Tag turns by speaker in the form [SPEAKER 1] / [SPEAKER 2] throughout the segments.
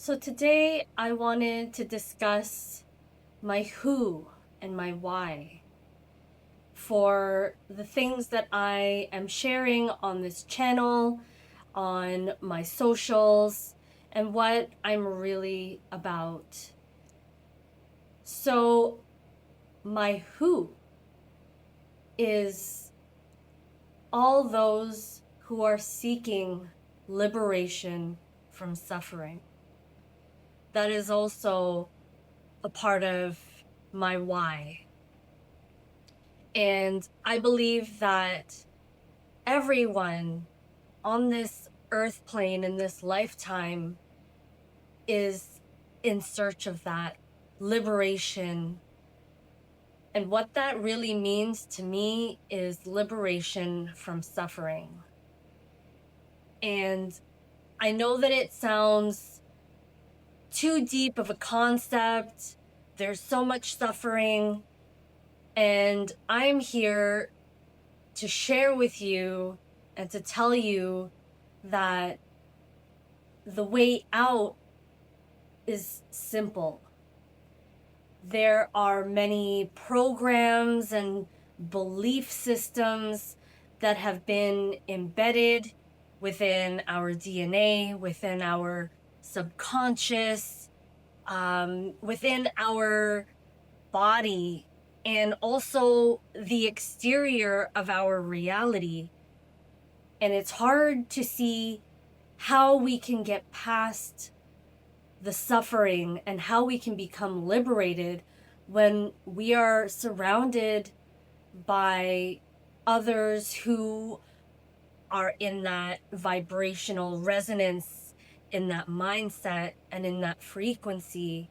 [SPEAKER 1] So today I wanted to discuss my who and my why for the things that I am sharing on this channel, on my socials, and what I'm really about. So my who is all those who are seeking liberation from suffering. That is also a part of my why. And I believe that everyone on this earth plane in this lifetime is in search of that liberation. And what that really means to me is liberation from suffering. And I know that it sounds too deep of a concept. There's so much suffering. And I'm here to share with you and to tell you that the way out is simple. There are many programs and belief systems that have been embedded within our DNA, within our subconscious, within our body, and also the exterior of our reality. And it's hard to see how we can get past the suffering and how we can become liberated when we are surrounded by others who are in that vibrational resonance, in that mindset, and in that frequency.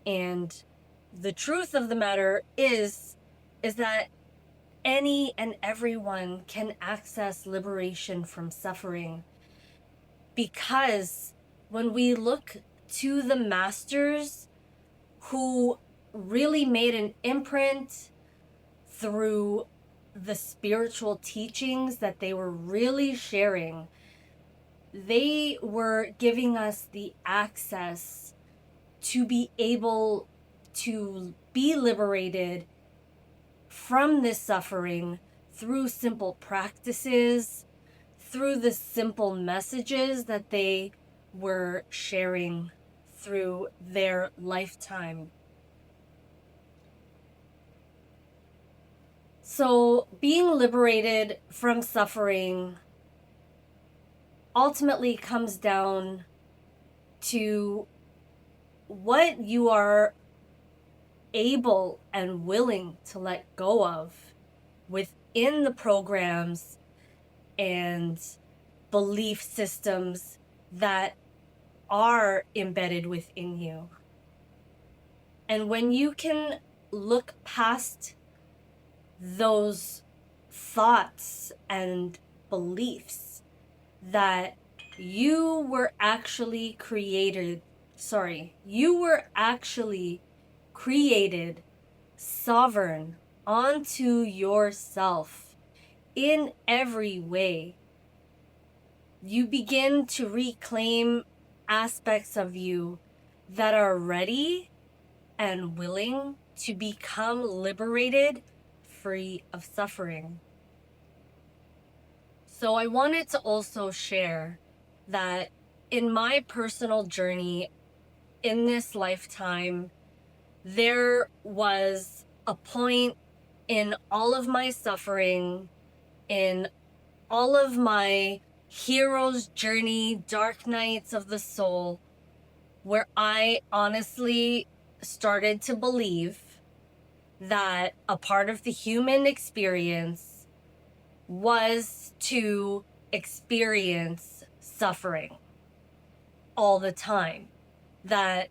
[SPEAKER 1] And the truth of the matter is that any and everyone can access liberation from suffering, because when we look to the masters who really made an imprint through the spiritual teachings that they were really sharing, they were giving us the access to be able to be liberated from this suffering through simple practices, through the simple messages that they were sharing through their lifetime. So being liberated from suffering ultimately comes down to what you are able and willing to let go of within the programs and belief systems that are embedded within you. And when you can look past those thoughts and beliefs that you were actually created sovereign onto yourself in every way, you begin to reclaim aspects of you that are ready and willing to become liberated, free of suffering. So I wanted to also share that in my personal journey in this lifetime, there was a point in all of my suffering, in all of my hero's journey, dark nights of the soul, where I honestly started to believe that a part of the human experience was to experience suffering all the time. That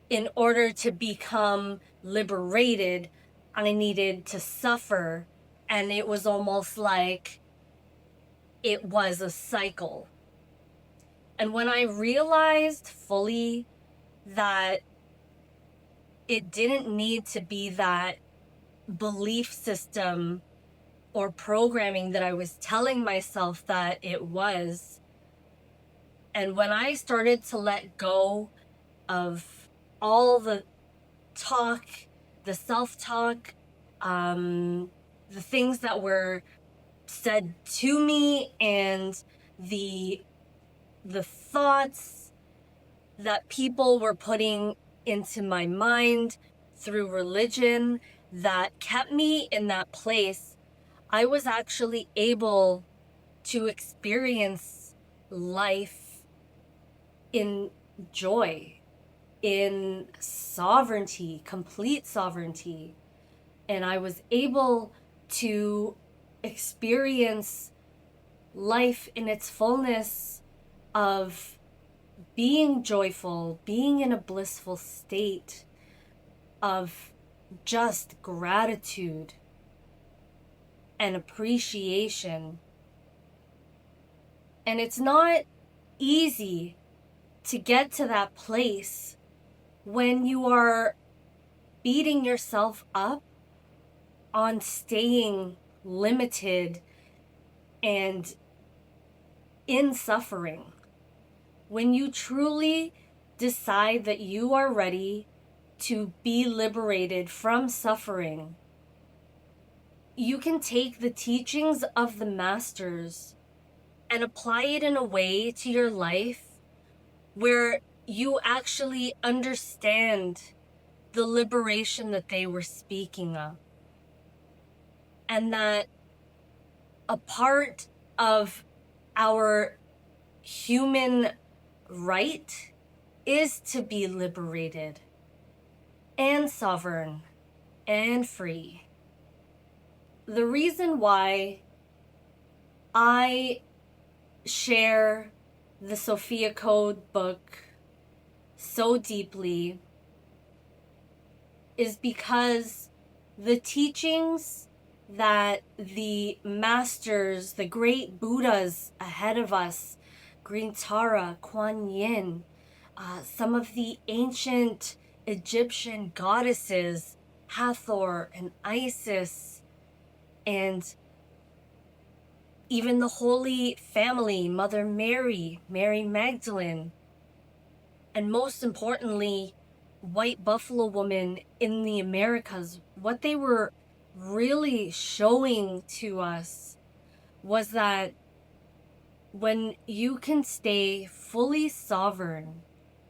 [SPEAKER 1] in order to become liberated, I needed to suffer. And it was almost like it was a cycle. And when I realized fully that it didn't need to be that belief system or programming that I was telling myself that it was, And when I started to let go of all the talk, the self-talk, the things that were said to me, and the thoughts that people were putting into my mind through religion that kept me in that place, I was actually able to experience life in joy, in sovereignty, complete sovereignty. And I was able to experience life in its fullness of being joyful, being in a blissful state of just gratitude and appreciation. And it's not easy to get to that place when you are beating yourself up on staying limited and in suffering. When you truly decide that you are ready to be liberated from suffering, you can take the teachings of the masters and apply it in a way to your life where you actually understand the liberation that they were speaking of. And that a part of our human right is to be liberated and sovereign and free. The reason why I share the Sophia Code book so deeply is because the teachings that the masters, the great Buddhas ahead of us, Green Tara, Kuan Yin, some of the ancient Egyptian goddesses, Hathor and Isis, and even the Holy Family, Mother Mary, Mary Magdalene, and most importantly, White Buffalo Woman in the Americas, what they were really showing to us was that when you can stay fully sovereign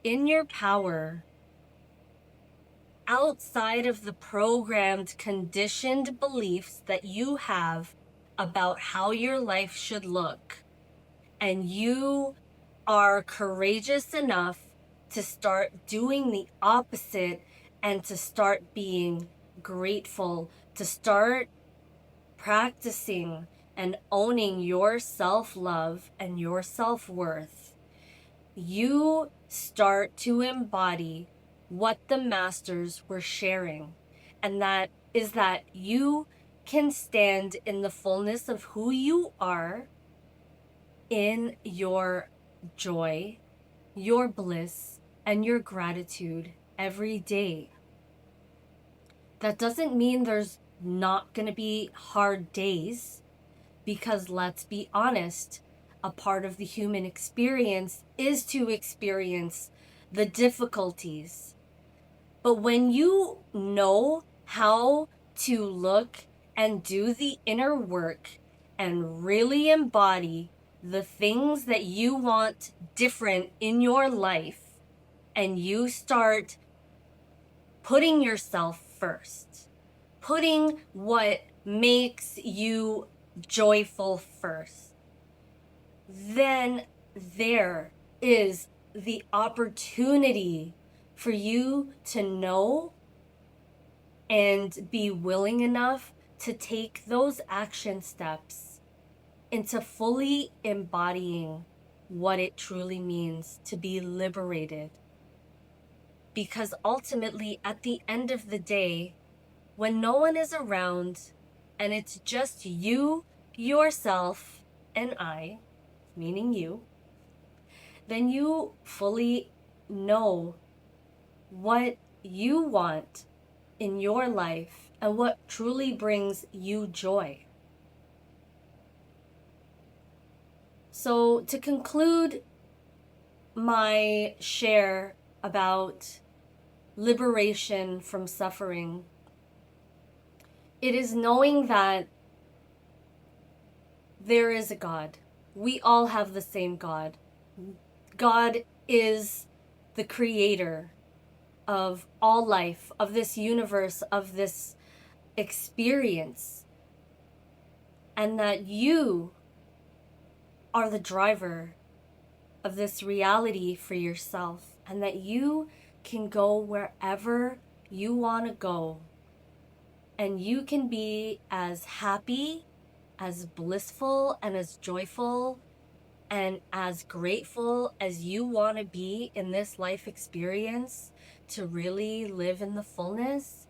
[SPEAKER 1] in your power, outside of the programmed, conditioned beliefs that you have about how your life should look, and you are courageous enough to start doing the opposite and to start being grateful, to start practicing and owning your self-love and your self-worth, you start to embody what the masters were sharing. And that is that you can stand in the fullness of who you are, in your joy, your bliss, and your gratitude every day. That doesn't mean there's not going to be hard days, because let's be honest, a part of the human experience is to experience the difficulties. But when you know how to look and do the inner work and really embody the things that you want different in your life, and you start putting yourself first, putting what makes you joyful first, then there is the opportunity for you to know and be willing enough to take those action steps into fully embodying what it truly means to be liberated. Because ultimately, at the end of the day, when no one is around and it's just you, yourself, and I, meaning you, then you fully know what you want in your life and what truly brings you joy. So to conclude my share about liberation from suffering, it is knowing that there is a God. We all have the same God. God is the creator of all life, of this universe, of this experience. And that you are the driver of this reality for yourself. And that you can go wherever you want to go. And you can be as happy, as blissful, and as joyful and as grateful as you want to be in this life experience to really live in the fullness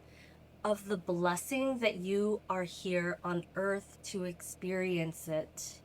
[SPEAKER 1] of the blessing that you are here on earth to experience it.